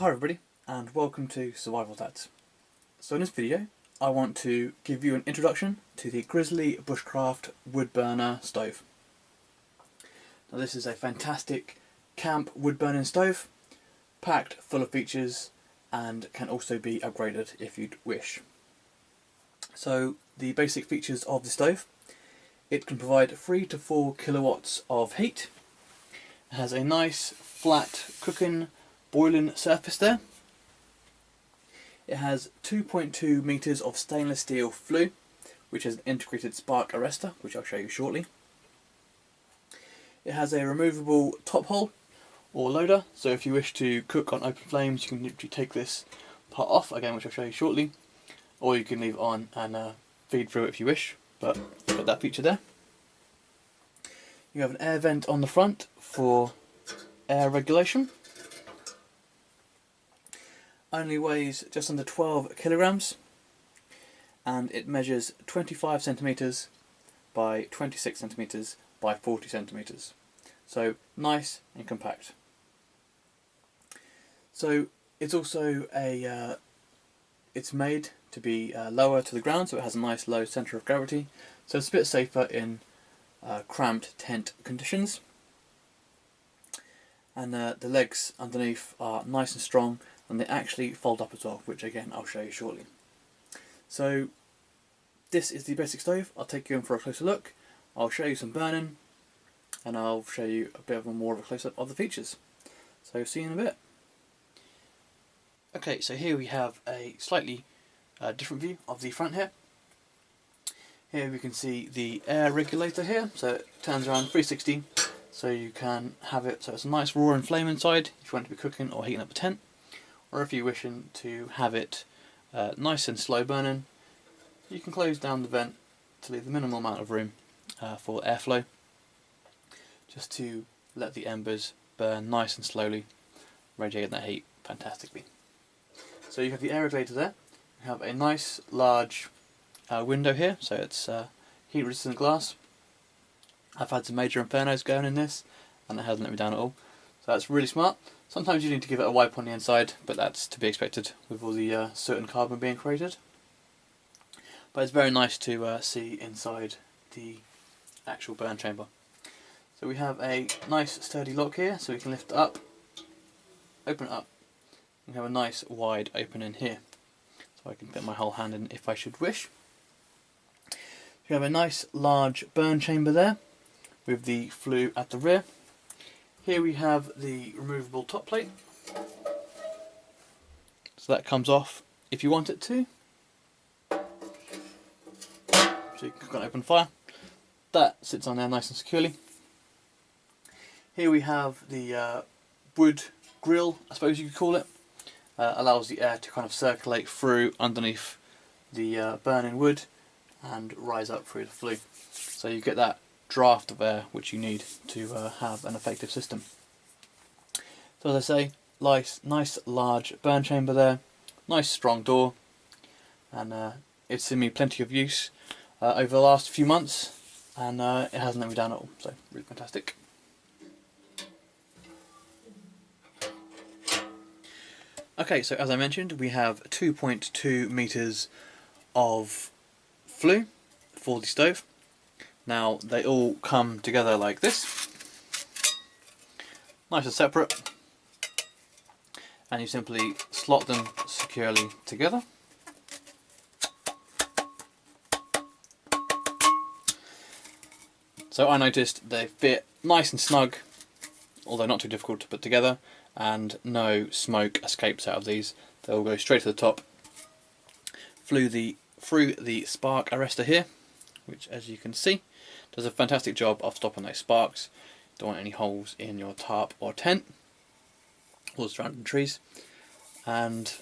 Hi everybody, and welcome to Survival Dads. So in this video I want to give you an introduction to the Grizzly Bushcraft wood burner stove. Now this is a fantastic camp wood burning stove, packed full of features and can also be upgraded if you'd wish. So the basic features of the stove: it can provide 3 to 4 kilowatts of heat, it has a nice flat cooking boiling surface there. It has 2.2 meters of stainless steel flue, which is an integrated spark arrestor, which I'll show you shortly. It has a removable top hole or loader, so if you wish to cook on open flames you can literally take this part off, again which I'll show you shortly, or you can leave it on and feed through it if you wish, but you've got that feature there. You have an air vent on the front for air regulation. Only weighs just under 12 kilograms and it measures 25 centimeters by 26 centimeters by 40 centimeters. So nice and compact. So it's also it's made to be lower to the ground, so it has a nice low centre of gravity, so it's a bit safer in cramped tent conditions. And the legs underneath are nice and strong, and they actually fold up as well, which again I'll show you shortly. So this is the basic stove. I'll take you in for a closer look, I'll show you some burning, and I'll show you a bit more of a close-up of the features. So see you in a bit. Okay, so here we have a slightly different view of the front here. Here we can see the air regulator here, so it turns around 360, so you can have it so it's a nice roaring flame inside if you want to be cooking or heating up a tent, or if you're wishing to have it nice and slow burning, you can close down the vent to leave the minimal amount of room for airflow, just to let the embers burn nice and slowly, radiating that heat fantastically. So you have the air regulator there, you have a nice large window here, so it's heat resistant glass. I've had some major infernos going in this and it hasn't let me down at all, so that's really smart. Sometimes you need to give it a wipe on the inside, but that's to be expected with all the certain carbon being created. But it's very nice to see inside the actual burn chamber. So we have a nice sturdy lock here, so we can lift it up, open it up, and have a nice wide opening here, so I can fit my whole hand in if I should wish. We have a nice large burn chamber there with the flue at the rear. Here we have the removable top plate, so that comes off if you want it to, so you can cook on open fire. That sits on there nice and securely. Here we have the wood grill, I suppose you could call it. Allows the air to kind of circulate through underneath the burning wood and rise up through the flue, so you get that draft of air which you need to have an effective system. So as I say, nice large burn chamber there, nice strong door, and it's seen me plenty of use over the last few months, and it hasn't let me down at all, so really fantastic. Okay, so as I mentioned, we have 2.2 meters of flue for the stove. Now they all come together like this, nice and separate, and you simply slot them securely together. So I noticed they fit nice and snug, although not too difficult to put together, and no smoke escapes out of these. They'll go straight to the top through the spark arrestor here, which as you can see does a fantastic job of stopping those sparks. Don't want any holes in your tarp or tent or surrounding trees, and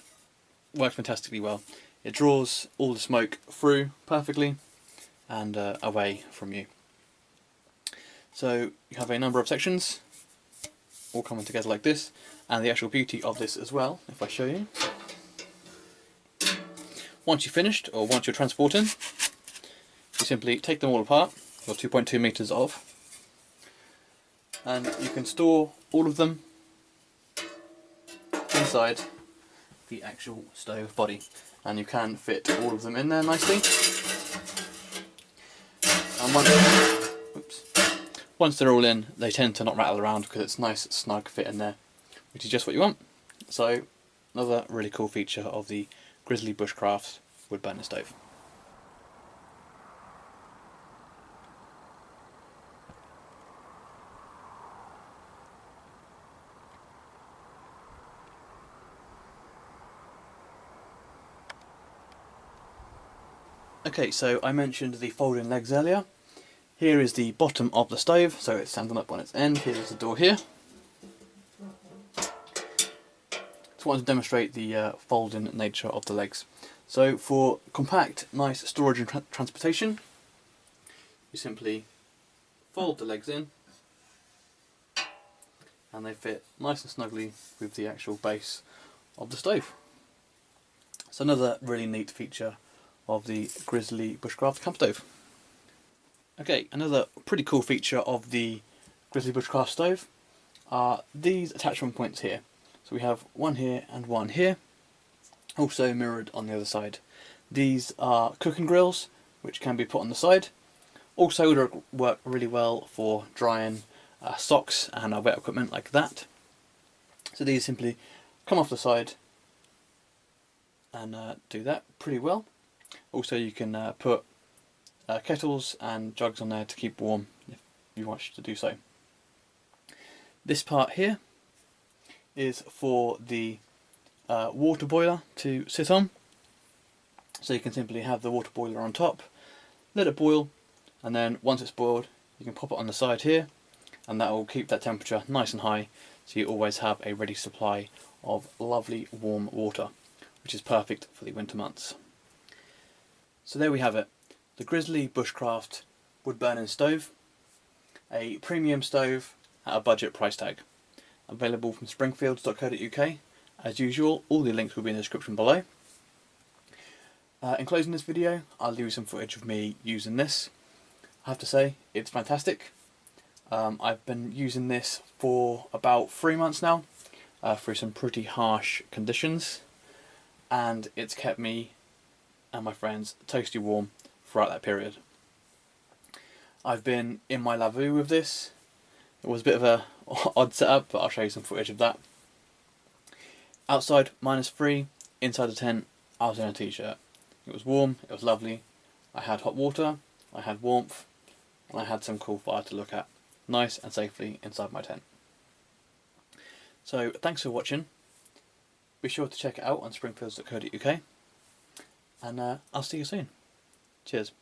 works fantastically well. It draws all the smoke through perfectly and away from you. So you have a number of sections all coming together like this, and the actual beauty of this as well, if I show you. Once you're finished, or once you're transporting, you simply take them all apart, or 2.2 meters of, and you can store all of them inside the actual stove body, and you can fit all of them in there nicely. And once they're all in, they tend to not rattle around because it's nice snug fit in there, which is just what you want. So another really cool feature of the Grizzly Bushcraft wood burner stove. Okay, so I mentioned the folding legs earlier. Here is the bottom of the stove, so it's standing up on its end. Here's the door here. Just wanted to demonstrate the folding nature of the legs. So for compact, nice storage and transportation, you simply fold the legs in, and they fit nice and snugly with the actual base of the stove. So another really neat feature of the Grizzly Bushcraft camp stove. Okay, another pretty cool feature of the Grizzly Bushcraft stove are these attachment points here. So we have one here and one here, also mirrored on the other side. These are cooking grills, which can be put on the side. Also work really well for drying socks and wet equipment like that. So these simply come off the side and do that pretty well. Also you can put kettles and jugs on there to keep warm if you wish to do so. This part here is for the water boiler to sit on. So you can simply have the water boiler on top, let it boil, and then once it's boiled you can pop it on the side here, and that will keep that temperature nice and high, so you always have a ready supply of lovely warm water, which is perfect for the winter months. So there we have it, the Grizzly Bushcraft wood burning stove, a premium stove at a budget price tag. Available from springfields.co.uk. As usual, all the links will be in the description below. In closing this video, I'll leave you some footage of me using this. I have to say, it's fantastic. I've been using this for about 3 months now, through some pretty harsh conditions, and it's kept me and my friends toasty warm throughout that period. I've been in my lavabo with this. It was a bit of a odd setup, but I'll show you some footage of that. Outside -3, inside the tent I was in a t-shirt. It was warm, it was lovely. I had hot water, I had warmth, and I had some cool fire to look at, nice and safely inside my tent. So thanks for watching. Be sure to check it out on springfields.co.uk, and I'll see you soon. Cheers.